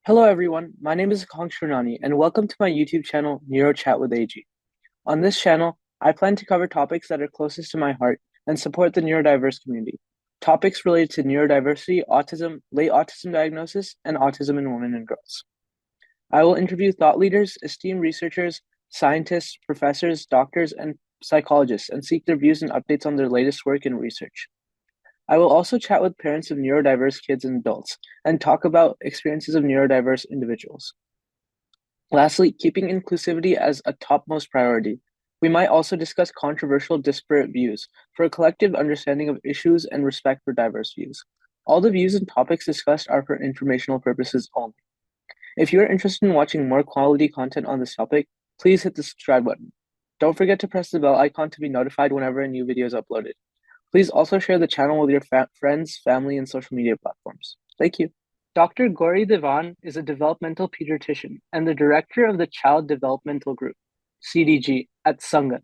Hello everyone, my name is Akansh Shrinani and welcome to my YouTube channel NeuroChat with AG. On this channel, I plan to cover topics that are closest to my heart and support the neurodiverse community. Topics related to neurodiversity, autism, late autism diagnosis, and autism in women and girls. I will interview thought leaders, esteemed researchers, scientists, professors, doctors, and psychologists and seek their views and updates on their latest work and research. I will also chat with parents of neurodiverse kids and adults and talk about experiences of neurodiverse individuals. Lastly, keeping inclusivity as a topmost priority, we might also discuss controversial disparate views for a collective understanding of issues and respect for diverse views. All the views and topics discussed are for informational purposes only. If you are interested in watching more quality content on this topic, please hit the subscribe button. Don't forget to press the bell icon to be notified whenever a new video is uploaded. Please also share the channel with your friends, family, and social media platforms. Thank you. Dr. Gauri Divan is a developmental pediatrician and the director of the Child Developmental Group, CDG, at Sangath.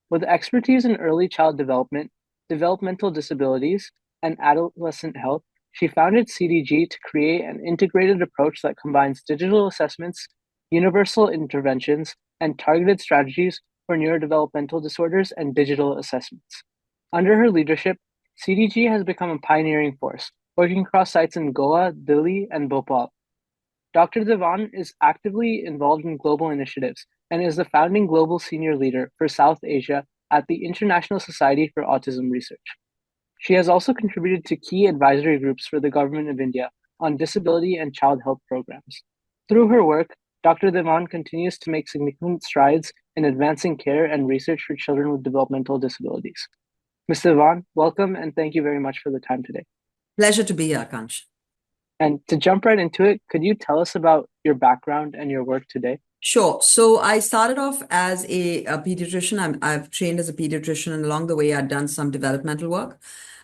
With expertise in early child development, developmental disabilities, and adolescent health, she founded CDG to create an integrated approach that combines digital assessments, universal interventions, and targeted strategies for neurodevelopmental disorders and digital assessments. Under her leadership, CDG has become a pioneering force, working across sites in Goa, Delhi, and Bhopal. Dr. Divan is actively involved in global initiatives and is the founding global senior leader for South Asia at the International Society for Autism Research. She has also contributed to key advisory groups for the Government of India on disability and child health programs. Through her work, Dr. Divan continues to make significant strides in advancing care and research for children with developmental disabilities. Ms. Divan, welcome and thank you very much for the time today. Pleasure to be here, Akansh. And to jump right into it, could you tell us about your background and your work today? Sure. So I started off as a pediatrician. I've trained as a pediatrician, and along the way, I'd done some developmental work.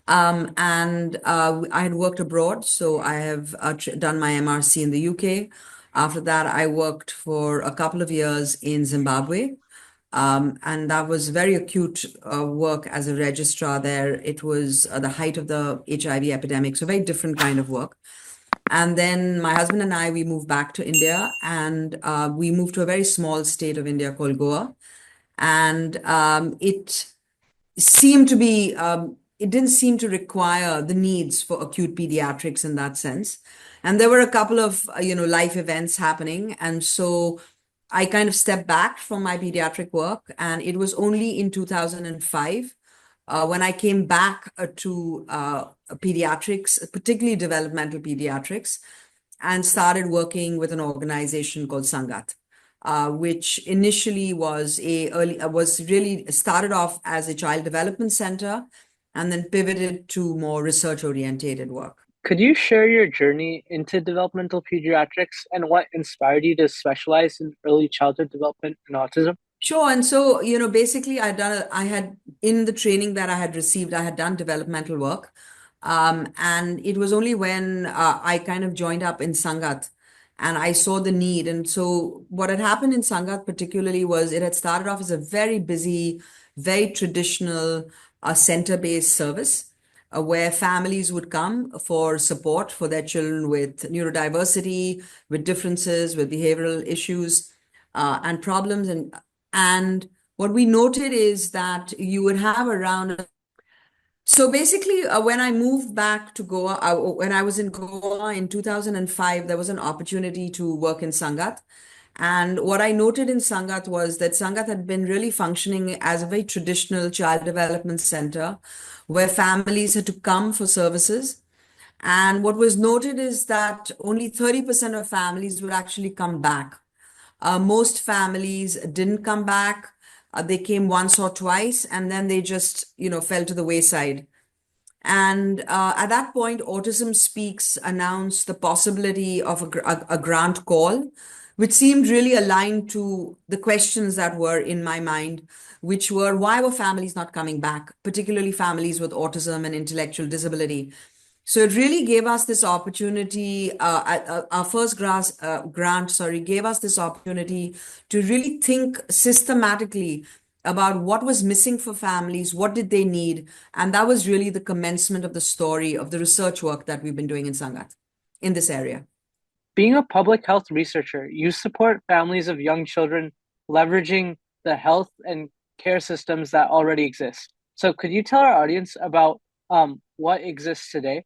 I had worked abroad, so I have done my MRC in the UK. After that, I worked for a couple of years in Zimbabwe. And that was very acute work as a registrar there. It was the height of the HIV epidemic, so very different kind of work. And then my husband and I, we moved back to India, and we moved to a very small state of India called Goa. And it seemed to be, it didn't seem to require the needs for acute pediatrics in that sense. And there were a couple of, life events happening. And so I kind of stepped back from my pediatric work. And it was only in 2005 when I came back to pediatrics, particularly developmental pediatrics, and started working with an organization called Sangath, which initially was really started off as a child development center and then pivoted to more research orientated work. Could you share your journey into developmental pediatrics and what inspired you to specialize in early childhood development and autism? Sure. And so, basically I had in the training that I had received, I had done developmental work. And it was only when I kind of joined up in Sangath and I saw the need. And so what had happened in Sangath particularly was it had started off as a very busy, very traditional center-based service where families would come for support for their children with neurodiversity, with differences, with behavioral issues and problems. And what we noted is that you would have around. So basically, when I moved back to Goa, when I was in Goa in 2005, there was an opportunity to work in Sangath. And what I noted in Sangath was that Sangath had been really functioning as a very traditional child development center where families had to come for services. And what was noted is that only 30% of families would actually come back. Most families didn't come back. They came once or twice, and then they just, fell to the wayside. And at that point, Autism Speaks announced the possibility of a grant call, which seemed really aligned to the questions that were in my mind, which were why were families not coming back, particularly families with autism and intellectual disability. So it really gave us this opportunity, our first grant, gave us this opportunity to really think systematically about what was missing for families, what did they need, and that was really the commencement of the story of the research work that we've been doing in Sangath in this area. Being a public health researcher, you support families of young children leveraging the health and care systems that already exist. So could you tell our audience about what exists today?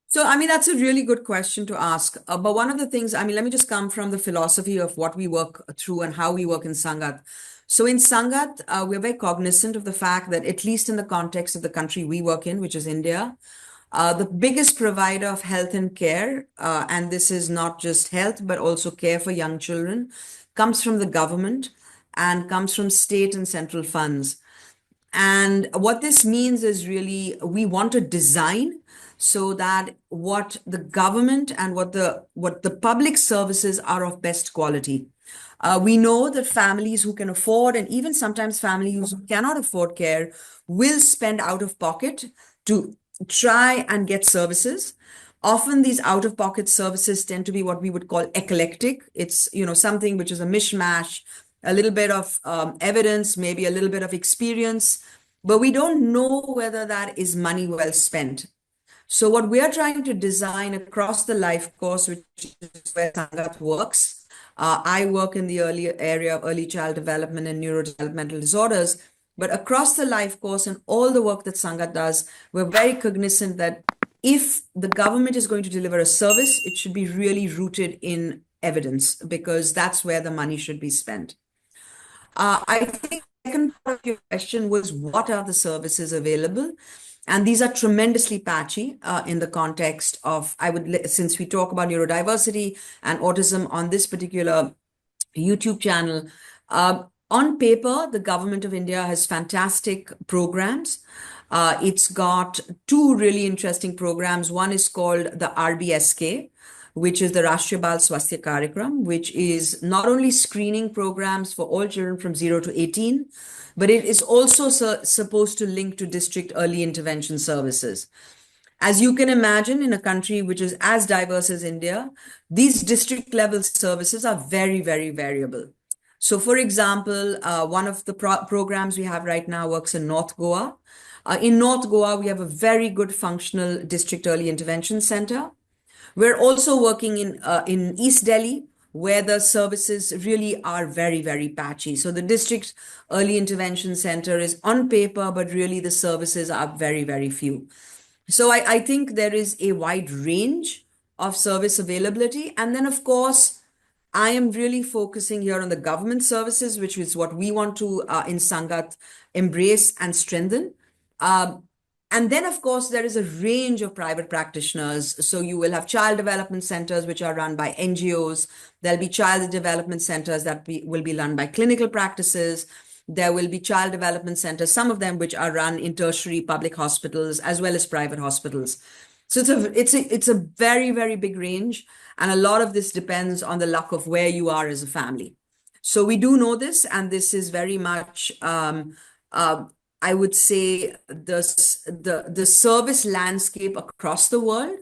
So, I mean, that's a really good question to ask. But one of the things, I mean, let me just come from the philosophy of what we work through and how we work in Sangath. So, in Sangath, we're very cognizant of the fact that, at least in the context of the country we work in, which is India, the biggest provider of health and care, and this is not just health, but also care for young children, comes from the government and comes from state and central funds. And what this means is really we want to design so that what the government and what the public services are of best quality. We know that families who can afford, and even sometimes families who cannot afford care, will spend out of pocket to try and get services. Often these out of pocket services tend to be what we would call eclectic. It's, something which is a mishmash, a little bit of evidence, maybe a little bit of experience, but we don't know whether that is money well spent. So what we are trying to design across the life course, which is where Sangath works, I work in the early area of early child development and neurodevelopmental disorders, but across the life course and all the work that Sangath does, we're very cognizant that if the government is going to deliver a service, it should be really rooted in evidence, because that's where the money should be spent. I think the second part of your question was, what are the services available? And these are tremendously patchy in the context of, since we talk about neurodiversity and autism on this particular YouTube channel, on paper, the government of India has fantastic programs. It's got two really interesting programs. One is called the RBSK, which is the Rashtriya Bal Swasthya Karyakram, which is not only screening programs for all children from 0 to 18, but it is also supposed to link to district early intervention services. As you can imagine, in a country which is as diverse as India, these district level services are very, very variable. So, for example, one of the programs we have right now works in North Goa. In North Goa, we have a very good functional district early intervention center. We're also working in East Delhi, where the services really are very, very patchy. So the district early intervention center is on paper, but really the services are very, very few. So I think there is a wide range of service availability. And then, of course, I am really focusing here on the government services, which is what we want to, in Sangath, embrace and strengthen. And then, of course, there is a range of private practitioners. So you will have child development centers, which are run by NGOs. There'll be child development centers that will be run by clinical practices. There will be child development centers, some of them which are run in tertiary public hospitals as well as private hospitals. So it's a very, very big range. And a lot of this depends on the luck of where you are as a family. So we do know this, and this is very much I would say the service landscape across the world,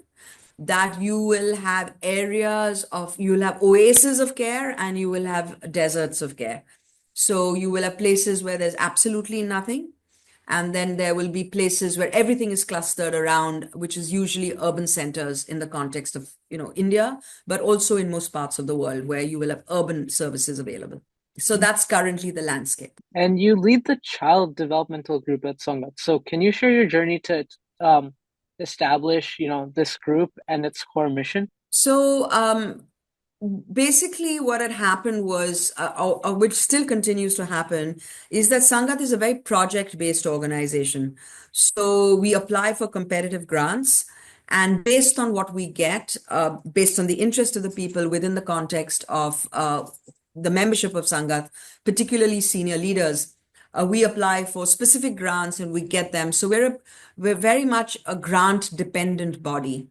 that you will have you'll have oases of care and you will have deserts of care. So you will have places where there's absolutely nothing. And then there will be places where everything is clustered around, which is usually urban centers in the context of, India, but also in most parts of the world where you will have urban services available. So that's currently the landscape. And you lead the Child Developmental Group at Sangath. So can you share your journey to establish, this group and its core mission? So basically what had happened was, which still continues to happen, is that Sangath is a very project-based organization. So we apply for competitive grants, and based on what we get, based on the interest of the people within the context of the membership of Sangath, particularly senior leaders, we apply for specific grants and we get them. So we're very much a grant-dependent body.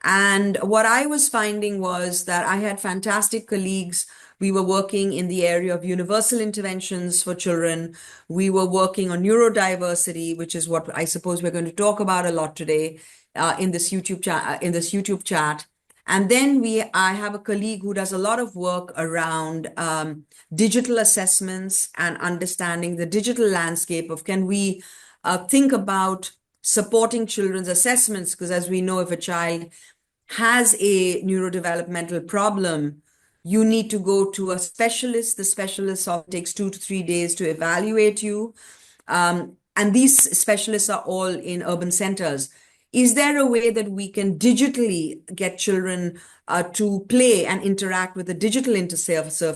And what I was finding was that I had fantastic colleagues. We were working in the area of universal interventions for children. We were working on neurodiversity, which is what I suppose we're going to talk about a lot today in this YouTube chat. And then I have a colleague who does a lot of work around digital assessments and understanding the digital landscape of, can we think about supporting children's assessments? Because as we know, if a child has a neurodevelopmental problem, you need to go to a specialist. The specialist often takes 2 to 3 days to evaluate you. And these specialists are all in urban centers. Is there a way that we can digitally get children to play and interact with a digital interface,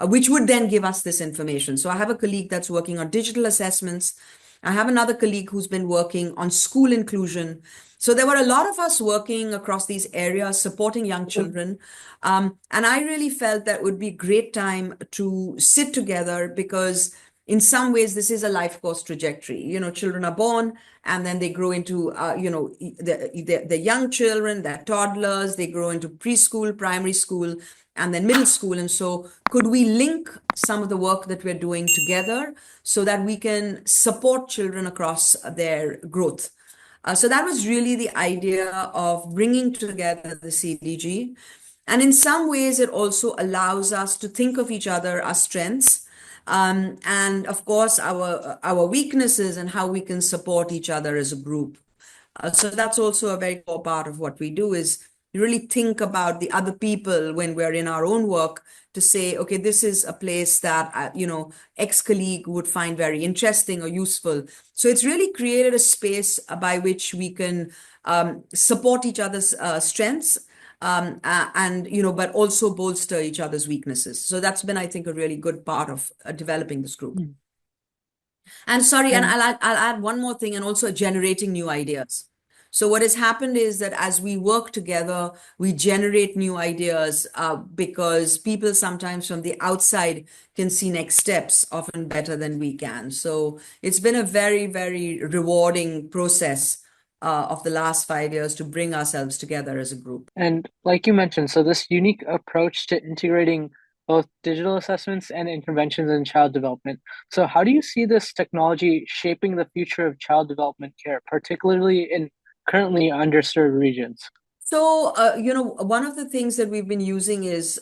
which would then give us this information? So I have a colleague that's working on digital assessments. I have another colleague who's been working on school inclusion. So there were a lot of us working across these areas, supporting young children. And I really felt that would be a great time to sit together, because in some ways, this is a life course trajectory. Children are born and then they grow into, the young children, they're toddlers, they grow into preschool, primary school, and then middle school. And so could we link some of the work that we're doing together so that we can support children across their growth? So that was really the idea of bringing together the CDG. And in some ways, it also allows us to think of each other, our strengths, and of course, our weaknesses, and how we can support each other as a group. So that's also a very core part of what we do, is really think about the other people when we're in our own work, to say, okay, this is a place that, ex-colleague would find very interesting or useful. So it's really created a space by which we can support each other's strengths, and but also bolster each other's weaknesses. So that's been, I think, a really good part of developing this group. Mm. And sorry, and And I'll add one more thing, and also generating new ideas. So what has happened is that as we work together, we generate new ideas, because people sometimes from the outside can see next steps often better than we can. So it's been a very, very rewarding process of the last 5 years to bring ourselves together as a group. and like you mentioned, so this unique approach to integrating both digital assessments and interventions in child development. So how do you see this technology shaping the future of child development care, particularly in currently underserved regions? So, one of the things that we've been using is,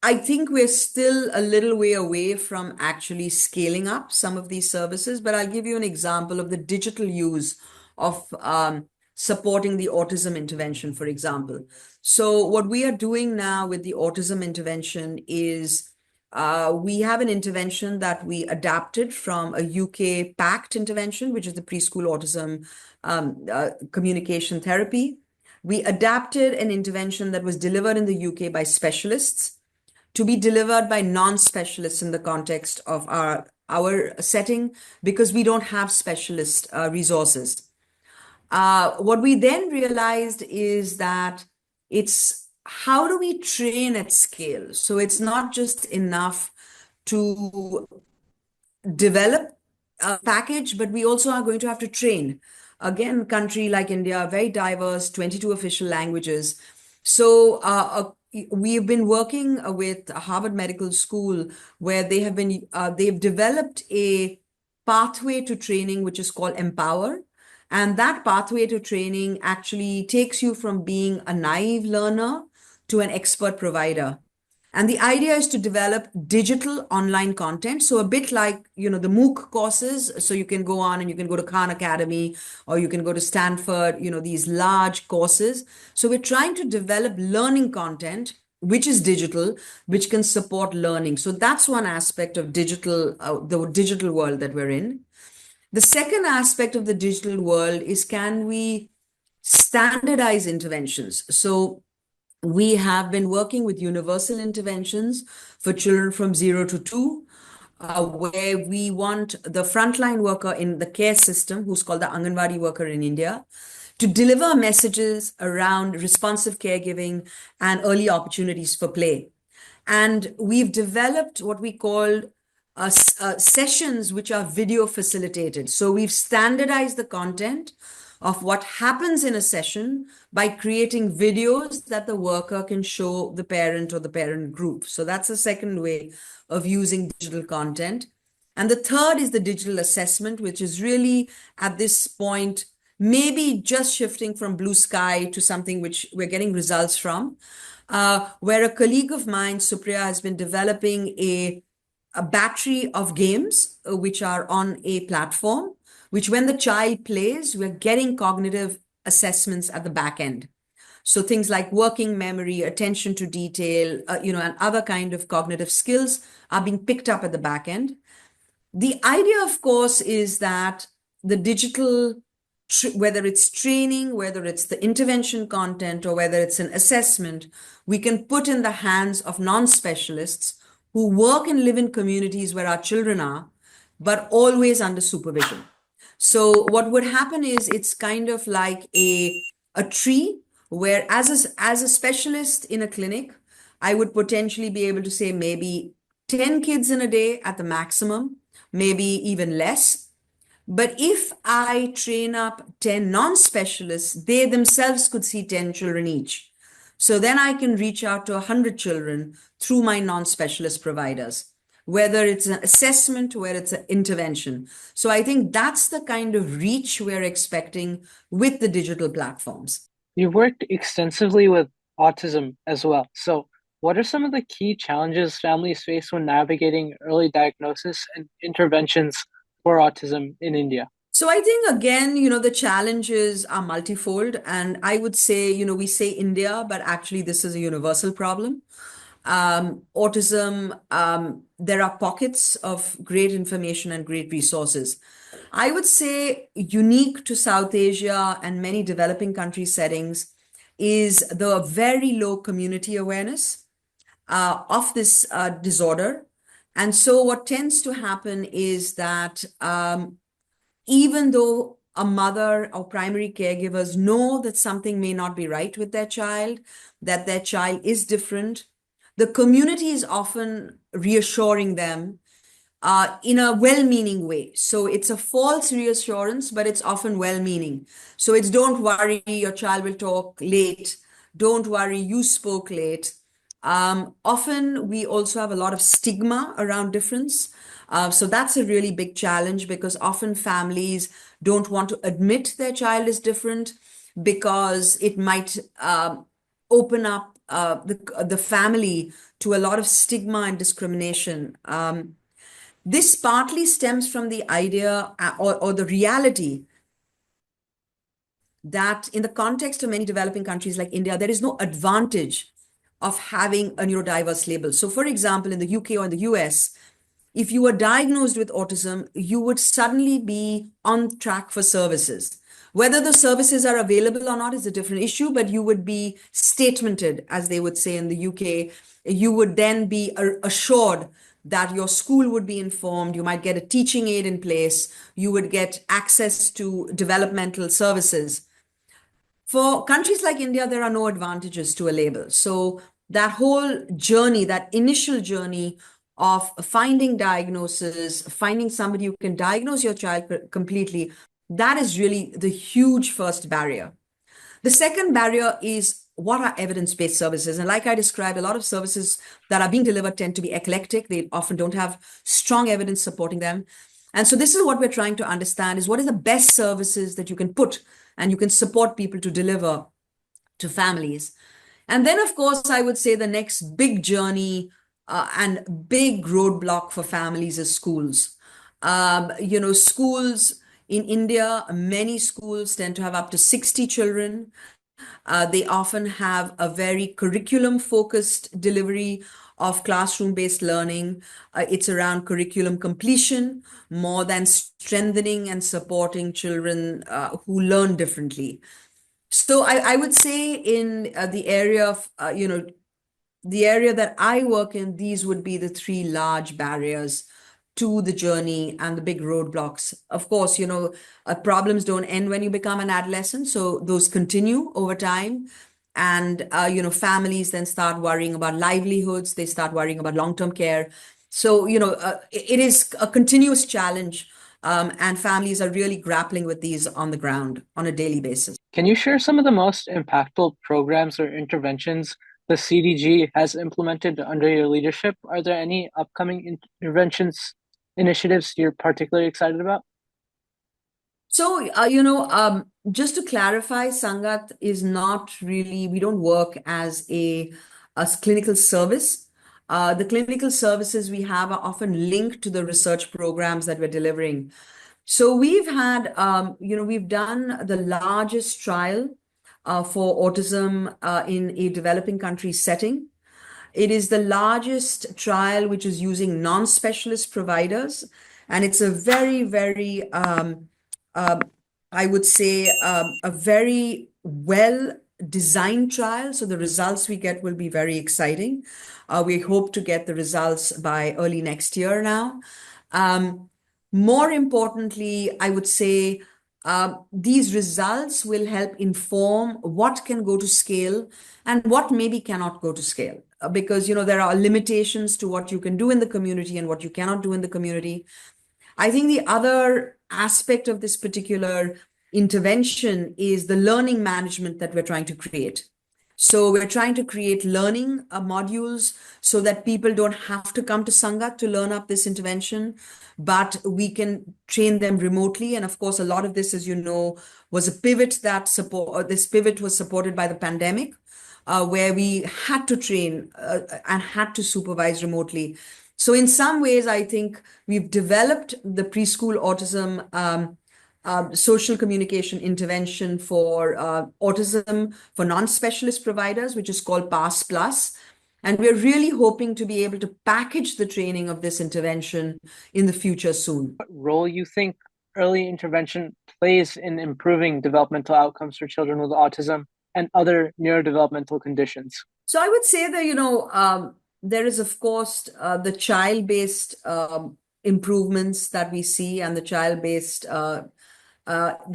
I think we're still a little way away from actually scaling up some of these services, but I'll give you an example of the digital use of supporting the autism intervention, for example. So, what we are doing now with the autism intervention is, we have an intervention that we adapted from a UK PACT intervention, which is the preschool autism communication therapy. We adapted an intervention that was delivered in the UK by specialists to be delivered by non-specialists in the context of our setting, because we don't have specialist resources. What we then realized is that it's how do we train at scale? So it's not just enough to develop a package, but we also are going to have to train. Again, country like India, very diverse, 22 official languages. So we've been working with Harvard Medical School, where they've developed a pathway to training, which is called Empower. And that pathway to training actually takes you from being a naive learner to an expert provider. And the idea is to develop digital online content. So a bit like, the MOOC courses. So you can go on and you can go to Khan Academy, or you can go to Stanford, these large courses. So we're trying to develop learning content, which is digital, which can support learning. So that's one aspect of digital, the digital world that we're in. The second aspect of the digital world is, can we standardize interventions? So we have been working with universal interventions for children from 0 to 2, where we want the frontline worker in the care system, who's called the Anganwadi worker in India, to deliver messages around responsive caregiving and early opportunities for play. And we've developed what we call sessions which are video facilitated. So we've standardized the content of what happens in a session by creating videos that the worker can show the parent or the parent group. So that's the second way of using digital content. And the third is the digital assessment, which is really at this point, maybe just shifting from blue sky to something which we're getting results from, where a colleague of mine, Supriya, has been developing a battery of games which are on a platform, which when the child plays, we're getting cognitive assessments at the back end. So things like working memory, attention to detail, and other kind of cognitive skills are being picked up at the back end. The idea, of course, is that the digital, whether it's training, whether it's the intervention content, or whether it's an assessment, we can put in the hands of non-specialists who work and live in communities where our children are, but always under supervision. So what would happen is it's kind of like a tree where as a specialist in a clinic, I would potentially be able to say maybe 10 kids in a day at the maximum, maybe even less. But if I train up 10 non-specialists, they themselves could see 10 children each. So then I can reach out to 100 children through my non-specialist providers, whether it's an assessment, whether it's an intervention. So I think that's the kind of reach we're expecting with the digital platforms. You've worked extensively with autism as well. So, what are some of the key challenges families face when navigating early diagnosis and interventions for autism in India? So I think again, the challenges are multifold. And I would say, we say India, but actually this is a universal problem. Autism, there are pockets of great information and great resources. I would say unique to South Asia and many developing country settings is the very low community awareness of this disorder. And so what tends to happen is that even though a mother or primary caregivers know that something may not be right with their child, that their child is different, the community is often reassuring them in a well-meaning way. So it's a false reassurance, but it's often well-meaning. So it's don't worry, your child will talk late. Don't worry, you spoke late. Often we also have a lot of stigma around difference. So that's a really big challenge because often families don't want to admit their child is different because it might open up the family to a lot of stigma and discrimination. This partly stems from the idea or the reality that in the context of many developing countries like India, there is no advantage of having a neurodiverse label. So, for example, in the UK or in the US, if you were diagnosed with autism, you would suddenly be on track for services. Whether the services are available or not is a different issue, but you would be statemented, as they would say in the UK. You would then be assured that your school would be informed. You might get a teaching aid in place. You would get access to developmental services. For countries like India, there are no advantages to a label. So that whole journey, that initial journey of finding diagnosis, finding somebody who can diagnose your child completely, that is really the huge first barrier. The second barrier is what are evidence-based services? And like I described, a lot of services that are being delivered tend to be eclectic. They often don't have strong evidence supporting them. And so this is what we're trying to understand is what is the best services that you can put and you can support people to deliver to families. And then, of course, I would say the next big journey and big roadblock for families is schools. Schools in India, many schools tend to have up to 60 children. They often have a very curriculum-focused delivery of classroom-based learning. It's around curriculum completion more than strengthening and supporting children who learn differently. So I would say in the area of, the area that I work in, these would be the three large barriers to the journey and the big roadblocks. Of course, problems don't end when you become an adolescent. So those continue over time. And, families then start worrying about livelihoods. They start worrying about long-term care. So, it is a continuous challenge. And families are really grappling with these on the ground on a daily basis. Can you share some of the most impactful programs or interventions the CDG has implemented under your leadership? Are there any upcoming interventions initiatives you're particularly excited about? So, just to clarify, Sangath is not really, we don't work as a clinical service. The clinical services we have are often linked to the research programs that we're delivering. So we've had, we've done the largest trial for autism in a developing country setting. It is the largest trial which is using non-specialist providers, and it's a very, very, I would say, a very well designed trial. So the results we get will be very exciting. We hope to get the results by early next year now. Um, More importantly, I would say these results will help inform what can go to scale and what maybe cannot go to scale. Because, there are limitations to what you can do in the community and what you cannot do in the community. I think the other aspect of this particular intervention is the learning management that we're trying to create. So we're trying to create learning modules so that people don't have to come to Sangath to learn up this intervention, but we can train them remotely. And of course, a lot of this, as you know, was a pivot that this pivot was supported by the pandemic, where we had to train and had to supervise remotely. So in some ways, I think we've developed the preschool autism social communication intervention for autism for non-specialist providers, which is called PASS Plus. And we're really hoping to be able to package the training of this intervention in the future soon. What role you think early intervention plays in improving developmental outcomes for children with autism and other neurodevelopmental conditions? So I would say that, there is, of course, the child-based improvements that we see and the child-based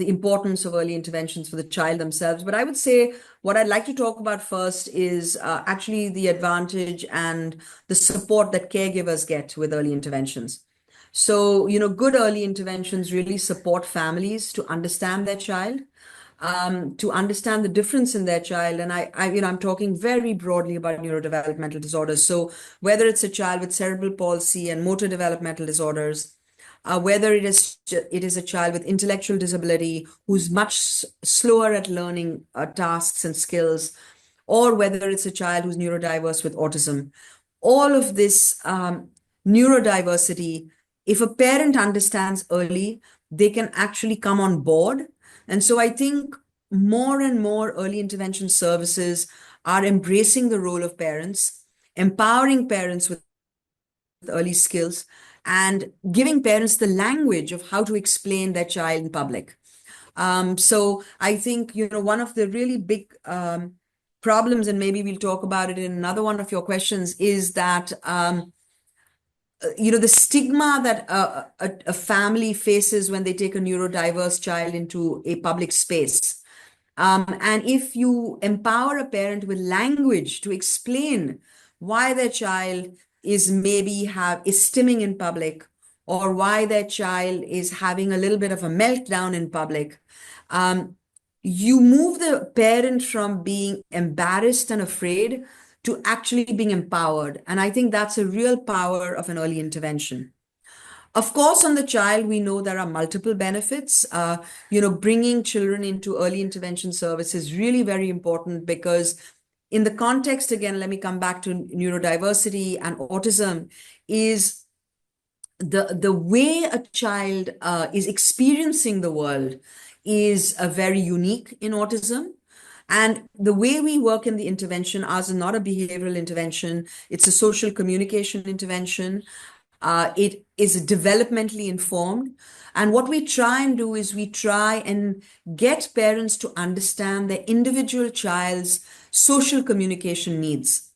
the importance of early interventions for the child themselves. But I would say what I'd like to talk about first is actually the advantage and the support that caregivers get with early interventions. So, good early interventions really support families to understand their child, to understand the difference in their child. And I'm talking very broadly about neurodevelopmental disorders. So whether it's a child with cerebral palsy and motor developmental disorders, whether it is a child with intellectual disability who's much slower at learning tasks and skills, or whether it's a child who's neurodiverse with autism, all of this neurodiversity, if a parent understands early, they can actually come on board. And so I think more and more early intervention services are embracing the role of parents, empowering parents with early skills, and giving parents the language of how to explain their child in public. So I think, one of the really big problems, and maybe we'll talk about it in another one of your questions, is that, the stigma that a family faces when they take a neurodiverse child into a public space. And if you empower a parent with language to explain why their child is stimming in public, or why their child is having a little bit of a meltdown in public, you move the parent from being embarrassed and afraid to actually being empowered. And I think that's a real power of an early intervention. Of course, on the child, we know there are multiple benefits. Bringing children into early intervention service is really very important because in the context, again, let me come back to neurodiversity and autism, is the way a child is experiencing the world is very unique in autism. And the way we work in the intervention, ours is not a behavioral intervention, it's a social communication intervention. It is developmentally informed. And what we try and do is we try and get parents to understand their individual child's social communication needs,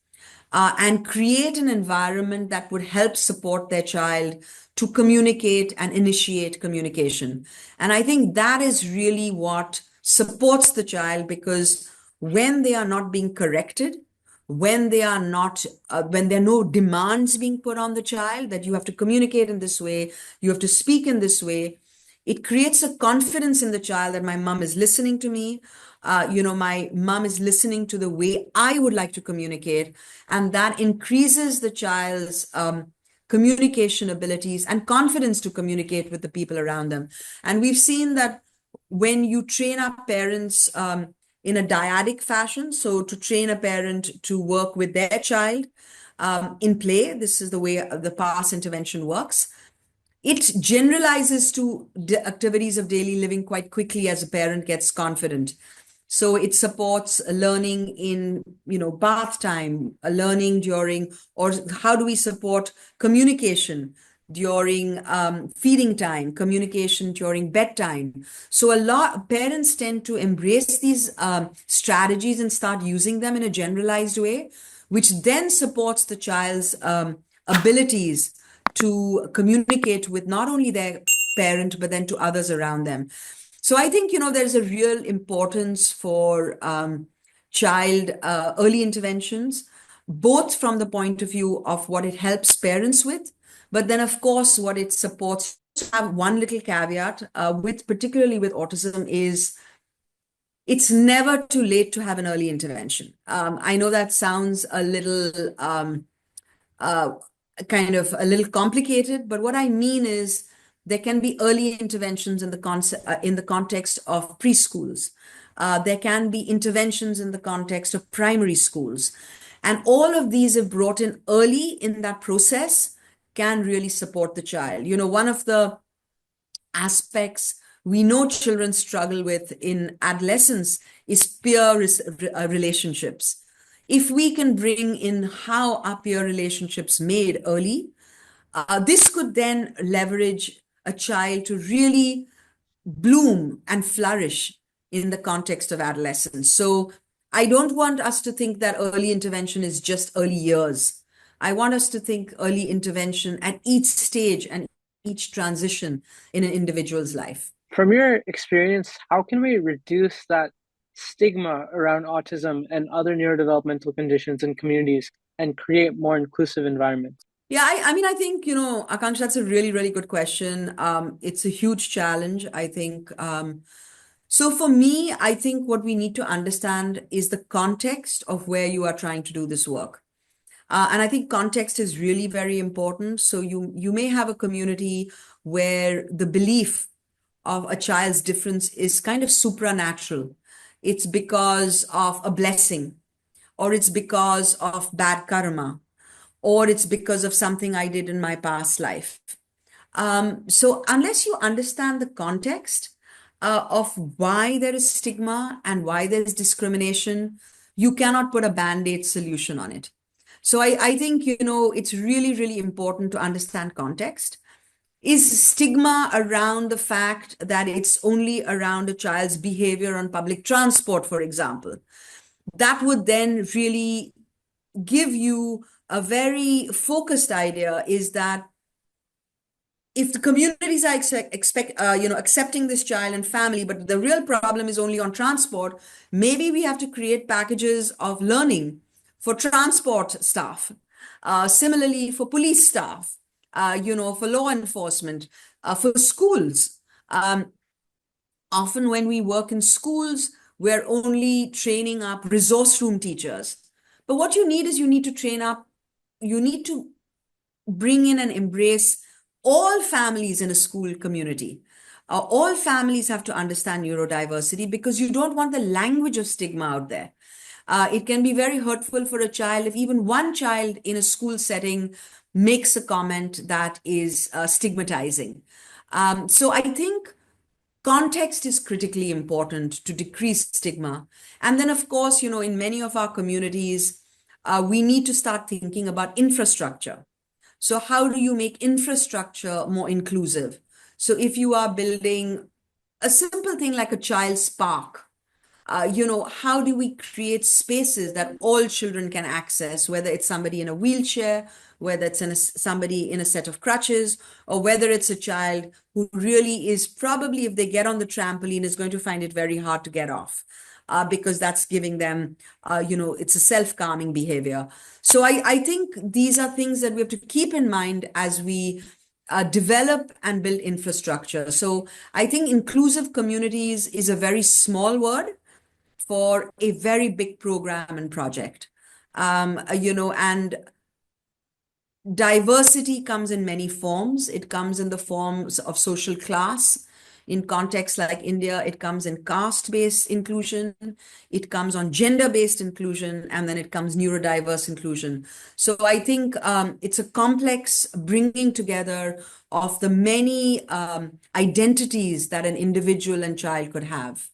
and create an environment that would help support their child to communicate and initiate communication. And I think that is really what supports the child, because when they are not being corrected, when they are not, when there are no demands being put on the child that you have to communicate in this way, you have to speak in this way, it creates a confidence in the child that my mom is listening to me. My mom is listening to the way I would like to communicate, and that increases the child's communication abilities and confidence to communicate with the people around them. And we've seen that when you train up parents in a dyadic fashion, so to train a parent to work with their child in play, this is the way the PASS intervention works. It generalizes to activities of daily living quite quickly as a parent gets confident. So it supports learning in, bath time, learning during, or how do we support communication during feeding time, communication during bedtime. So a lot parents tend to embrace these strategies and start using them in a generalized way, which then supports the child's abilities to communicate with not only their parent, but then to others around them. So I think, there's a real importance for child early interventions, both from the point of view of what it helps parents with, but then, of course, what it supports. I have one little caveat particularly with autism is it's never too late to have an early intervention. I know that sounds a little uh, kind of a little complicated, but what I mean is there can be early interventions in the context of preschools. There can be interventions in the context of primary schools. And all of these, if brought in early in that process, can really support the child. One of the aspects we know children struggle with in adolescence is peer relationships. If we can bring in how are peer relationships made early, this could then leverage a child to really bloom and flourish in the context of adolescence. So I don't want us to think that early intervention is just early years. I want us to think early intervention at each stage and each transition in an individual's life. From your experience, how can we reduce that stigma around autism and other neurodevelopmental conditions in communities and create more inclusive environments? Yeah, I mean, I think, Akansh, that's a really, really good question. It's a huge challenge, I think. So for me, I think what we need to understand is the context of where you are trying to do this work. And I think context is really very important. So you may have a community where the belief of a child's difference is kind of supranatural. It's because of a blessing, or it's because of bad karma, or it's because of something I did in my past life. So unless you understand the context of why there is stigma and why there is discrimination, you cannot put a band-aid solution on it. So I think, it's really, really important to understand context. Is stigma around the fact that it's only around a child's behavior on public transport, for example? That would then really give you a very focused idea is that if the communities are accepting this child and family, but the real problem is only on transport, maybe we have to create packages of learning for transport staff. Similarly, for police staff, for law enforcement, for schools. Often when we work in schools, we're only training up resource room teachers. But what you need is you need to bring in and embrace all families in a school community. All families have to understand neurodiversity because you don't want the language of stigma out there. It can be very hurtful for a child if even one child in a school setting makes a comment that is stigmatizing. So I think context is critically important to decrease stigma. And then, of course, in many of our communities, we need to start thinking about infrastructure. So how do you make infrastructure more inclusive? So if you are building a simple thing like a child's park, how do we create spaces that all children can access, whether it's somebody in a wheelchair, whether it's somebody in a set of crutches, or whether it's a child who really is probably, if they get on the trampoline, is going to find it very hard to get off. Because that's giving them, it's a self-calming behavior. So I think these are things that we have to keep in mind as we develop and build infrastructure. So I think inclusive communities is a very small word for a very big program and project. And diversity comes in many forms. It comes in the forms of social class. In contexts like India, it comes in caste-based inclusion, it comes on gender-based inclusion, and then it comes neurodiverse inclusion. So I think it's a complex bringing together of the many identities that an individual and child could have.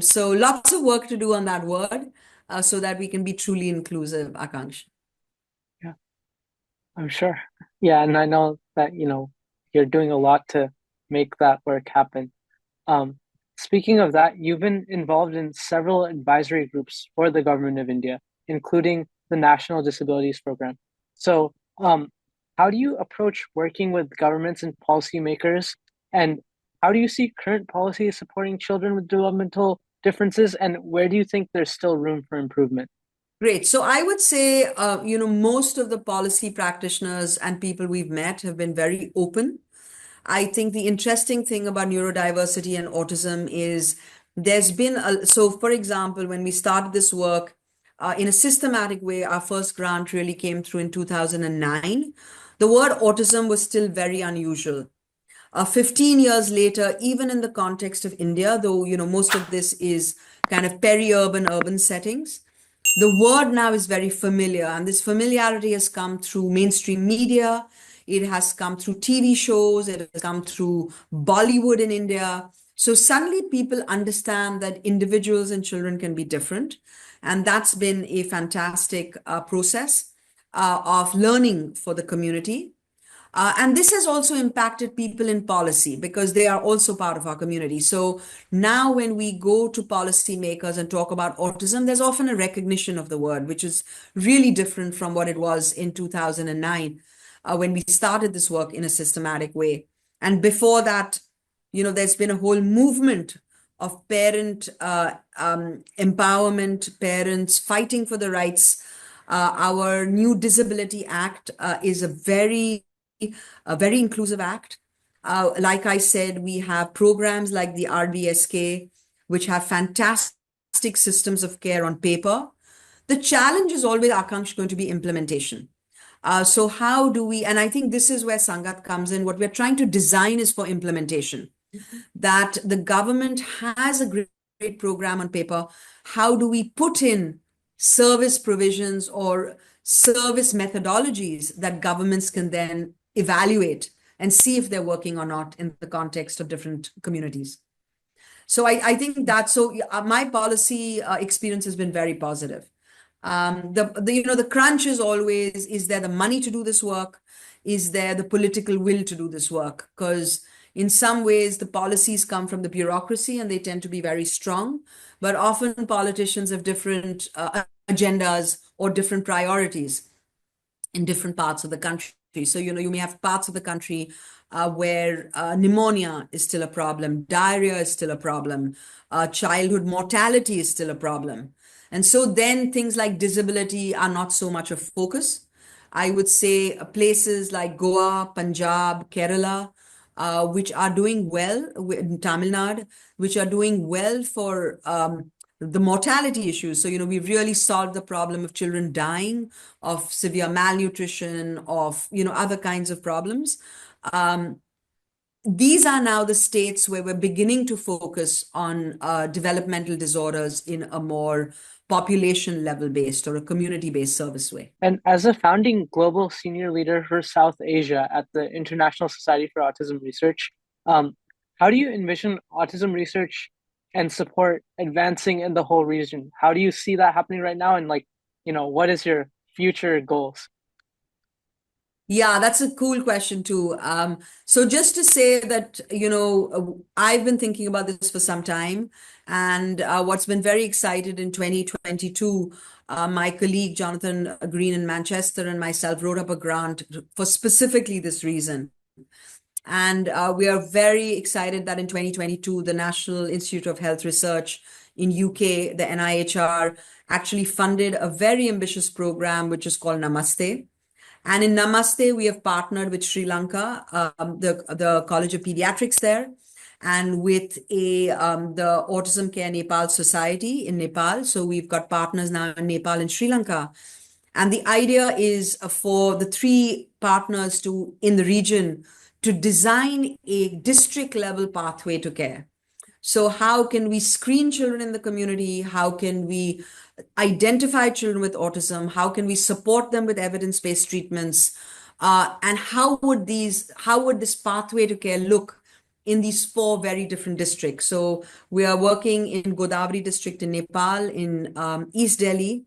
So lots of work to do on that word so that we can be truly inclusive, Akanksha. Yeah, I'm sure. Yeah, and I know that, you're doing a lot to make that work happen. Um, Speaking of that, you've been involved in several advisory groups for the government of India, including the National Disabilities Program. So, how do you approach working with governments and policymakers, and how do you see current policies supporting children with developmental differences, and where do you think there's still room for improvement? Great. So I would say, most of the policy practitioners and people we've met have been very open. I think the interesting thing about neurodiversity and autism is so for example, when we started this work in a systematic way, our first grant really came through in 2009. The word autism was still very unusual. 15 years later, even in the context of India, though, most of this is kind of peri-urban, urban settings, the word now is very familiar. And this familiarity has come through mainstream media. It has come through TV shows. It has come through Bollywood in India. So suddenly people understand that individuals and children can be different. And that's been a fantastic process of learning for the community. And this has also impacted people in policy because they are also part of our community. So now when we go to policymakers and talk about autism, there's often a recognition of the word, which is really different from what it was in 2009 when we started this work in a systematic way. And before that, there's been a whole movement of parent empowerment, parents fighting for the rights. Our new Disability Act is a very inclusive act. Like I said, we have programs like the RBSK, which have fantastic systems of care on paper. The challenge is always, Akanksha, going to be implementation. So how do we, and I think this is where Sangath comes in. What we're trying to design is for implementation, that the government has a great program on paper. How do we put in service provisions or service methodologies that governments can then evaluate and see if they're working or not in the context of different communities? So I think that my policy experience has been very positive. The crunch is always, is there the money to do this work? Is there the political will to do this work? Because in some ways, the policies come from the bureaucracy and they tend to be very strong, but often politicians have different agendas or different priorities in different parts of the country. So, you may have parts of the country where pneumonia is still a problem, diarrhea is still a problem, childhood mortality is still a problem. And so then things like disability are not so much a focus. I would say places like Goa, Punjab, Kerala, which are doing well, Tamil Nadu, which are doing well for the mortality issues. So, we've really solved the problem of children dying of severe malnutrition, of, other kinds of problems. These are now the states where we're beginning to focus on developmental disorders in a more population level based or a community based service way. And as a founding global senior leader for South Asia at the International Society for Autism Research, how do you envision autism research and support advancing in the whole region? How do you see that happening right now? And what is your future goals? Yeah, that's a cool question too. So just to say that, I've been thinking about this for some time, and what's been very excited in 2022, my colleague Jonathan Green in Manchester and myself wrote up a grant for specifically this reason. And we are very excited that in 2022, the National Institute of Health Research in UK, the NIHR, actually funded a very ambitious program, which is called Namaste. And in Namaste, we have partnered with Sri Lanka, the College of Pediatrics there, and with the Autism Care Nepal Society in Nepal. So we've got partners now in Nepal and Sri Lanka. And the idea is for the three partners in the region to design a district level pathway to care. So how can we screen children in the community? How can we identify children with autism? How can we support them with evidence-based treatments? And how would this pathway to care look in these 4 very different districts? So we are working in Godavari district in Nepal, in East Delhi,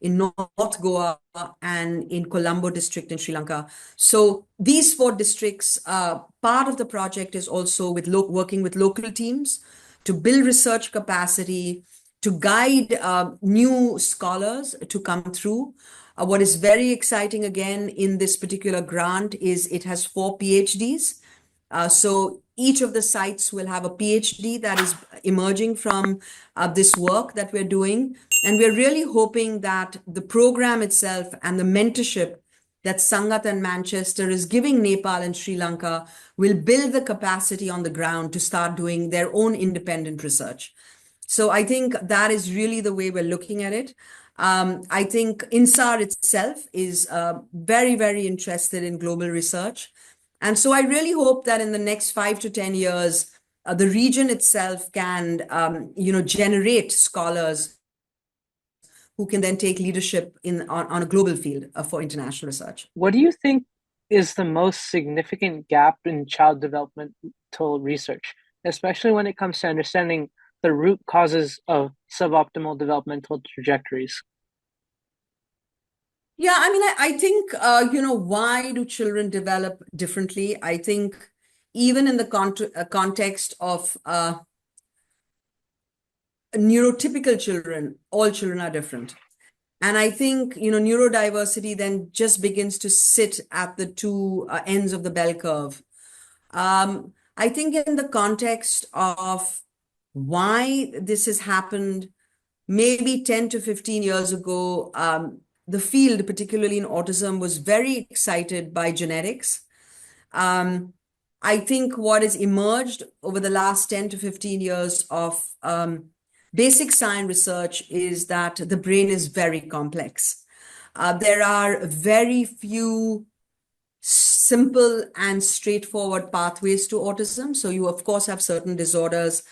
in North Goa, and in Colombo district in Sri Lanka. So these 4 districts, part of the project is also with working with local teams to build research capacity, to guide new scholars to come through. What is very exciting again in this particular grant is it has 4 PhDs. So each of the sites will have a PhD that is emerging from this work that we're doing. And we're really hoping that the program itself and the mentorship that Sangath and Manchester is giving Nepal and Sri Lanka will build the capacity on the ground to start doing their own independent research. So I think that is really the way we're looking at it. I think INSAR itself is very, very interested in global research. And so I really hope that in the next 5 to 10 years, the region itself can, generate scholars who can then take leadership on a global field for international research. What do you think is the most significant gap in child developmental research, especially when it comes to understanding the root causes of suboptimal developmental trajectories? Yeah, I mean, I think, why do children develop differently? I think even in the context of neurotypical children, all children are different. And I think, neurodiversity then just begins to sit at the 2 ends of the bell curve. I think in the context of why this has happened, maybe 10 to 15 years ago, the field, particularly in autism, was very excited by genetics. I think what has emerged over the last 10 to 15 years of basic science research is that the brain is very complex. There are very few simple and straightforward pathways to autism. So you, of course, have certain disorders.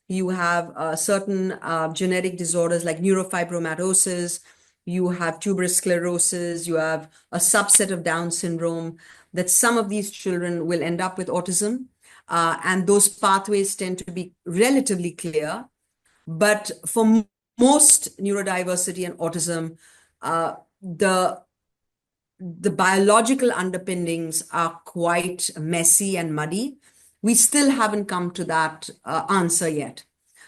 You have certain genetic disorders like neurofibromatosis. You have tuberous sclerosis. You have a subset of Down syndrome that some of these children will end up with autism. And those pathways tend to be relatively clear. But for most neurodiversity and autism, the biological underpinnings are quite messy and muddy. We still haven't come to that answer yet.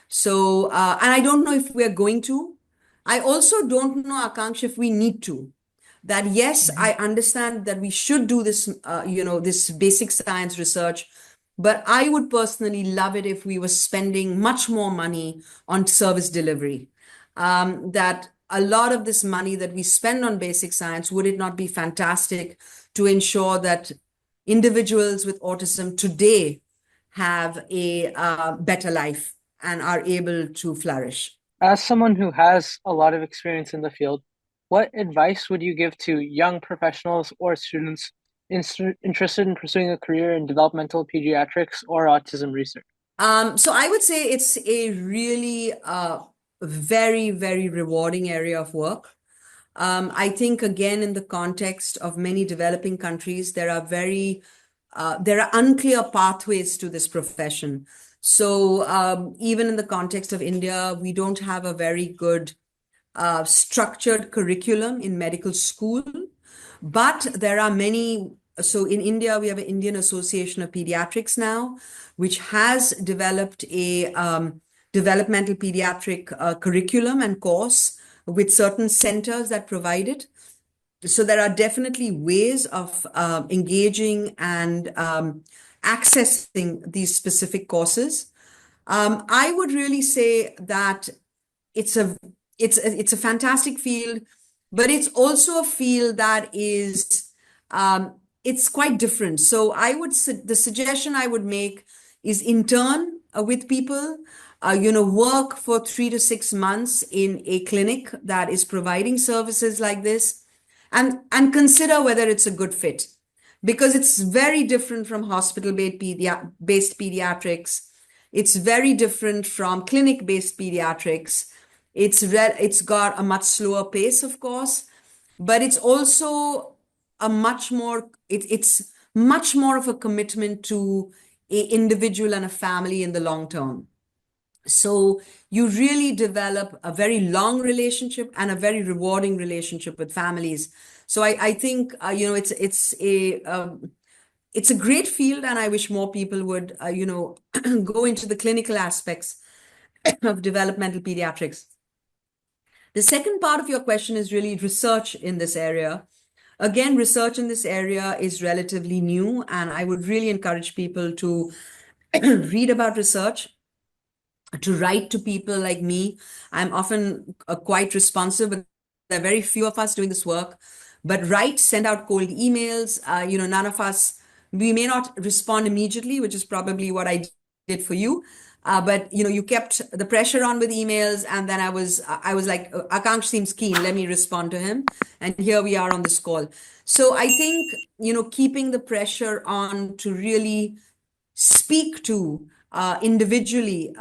So, and I don't know if we're going to. I also don't know, Akanksha, if we need to. That yes, I understand that we should do this, this basic science research, but I would personally love it if we were spending much more money on service delivery. That a lot of this money that we spend on basic science, would it not be fantastic to ensure that individuals with autism today have a better life and are able to flourish? As someone who has a lot of experience in the field, what advice would you give to young professionals or students interested in pursuing a career in developmental pediatrics or autism research? So I would say it's a really very, very rewarding area of work. I think, again, in the context of many developing countries, there are unclear pathways to this profession. So even in the context of India, we don't have a very good structured curriculum in medical school, but there are many. So in India, we have an Indian Association of Pediatrics now, which has developed a developmental pediatric curriculum and course with certain centers that provide it. So there are definitely ways of engaging and accessing these specific courses. I would really say that it's a fantastic field, but it's also a field that is it's quite different. So the suggestion I would make is intern with people, work for 3 to 6 months in a clinic that is providing services like this, and consider whether it's a good fit. because it's very different from hospital-based pediatrics. It's very different from clinic-based pediatrics. It's got a much slower pace, of course, but it's also a much more it's much more of a commitment to a individual and a family in the long term. So you really develop a very long relationship and a very rewarding relationship with families. So I think it's a great field, and I wish more people would go into the clinical aspects of developmental pediatrics. The second part of your question is really research in this area. Again, research in this area is relatively new, and I would really encourage people to read about research, to write to people like me. I'm often quite responsive, but there are very few of us doing this work. But write, send out cold emails. None of us, we may not respond immediately, which is probably what I did for you. But you kept the pressure on with emails, and then I was like, Akansh seems keen. Let me respond to him, and here we are on this call. So I think keeping the pressure on to really speak to individually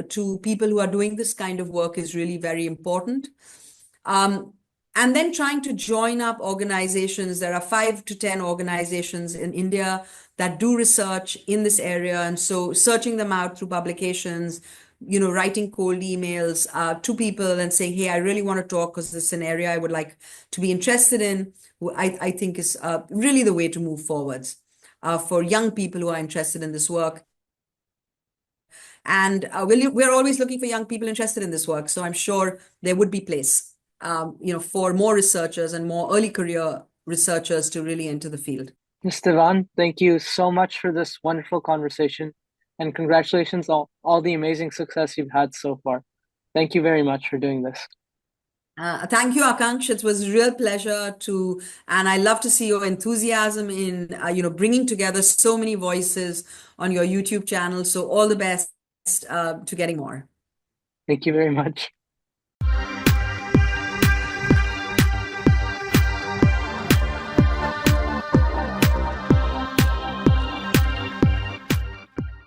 to people who are doing this kind of work is really very important. And then trying to join up organizations. There are 5 to 10 organizations in India that do research in this area. And so searching them out through publications, writing cold emails to people and saying, hey, I really want to talk because this is an area I would like to be interested in, I think is really the way to move forwards for young people who are interested in this work. And we're always looking for young people interested in this work. So I'm sure there would be place, for more researchers and more early career researchers to really enter the field. Ms. Divan, thank you so much for this wonderful conversation, and congratulations on all the amazing success you've had so far. Thank you very much for doing this. Thank you, Akansh. It was a real pleasure and I love to see your enthusiasm in, bringing together so many voices on your YouTube channel. So all the best to getting more. Thank you very much.